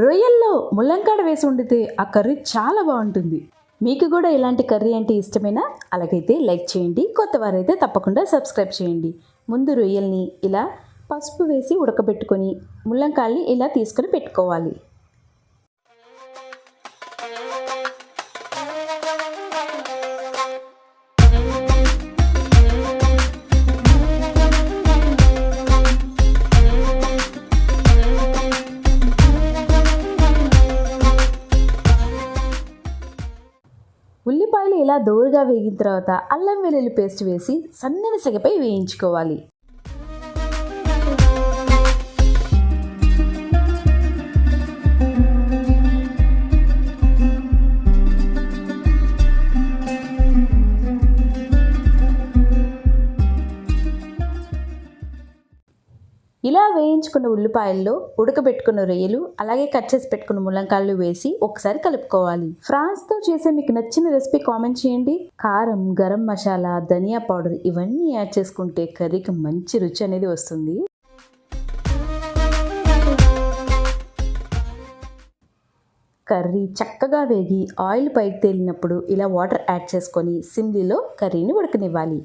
రొయ్యల్లో ముల్లంకాడ వేసి వండితే ఆ కర్రీ చాలా బాగుంటుంది. మీకు కూడా ఇలాంటి కర్రీ అంటే ఇష్టమేనా? అలాగైతే లైక్ చేయండి, కొత్త వారైతే తప్పకుండా సబ్స్క్రైబ్ చేయండి. ముందు రొయ్యల్ని ఇలా పసుపు వేసి ఉడకబెట్టుకొని ముల్లంకాయల్ని ఇలా తీసుకొని పెట్టుకోవాలి. ఉల్లిపాయలు ఇలా దోరగా వేగిన తర్వాత అల్లం వెల్లుల్లి పేస్ట్ వేసి సన్నని సెగపై వేయించుకోవాలి. ఇలా వేయించుకున్న ఉల్లిపాయల్లో ఉడకబెట్టుకున్న రొయ్యలు అలాగే కట్ చేసి పెట్టుకున్న ముల్లంకాయలు వేసి ఒకసారి కలుపుకోవాలి. ఫ్రాన్స్తో చేసే మీకు నచ్చిన రెసిపీ కామెంట్ చేయండి. కారం, గరం మసాలా, ధనియా పౌడర్ ఇవన్నీ యాడ్ చేసుకుంటే కర్రీకి మంచి రుచి అనేది వస్తుంది. కర్రీ చక్కగా వేగి ఆయిల్ పైకి తేలినప్పుడు ఇలా వాటర్ యాడ్ చేసుకొని సిమ్లీలో కర్రీని ఉడకనివ్వాలి.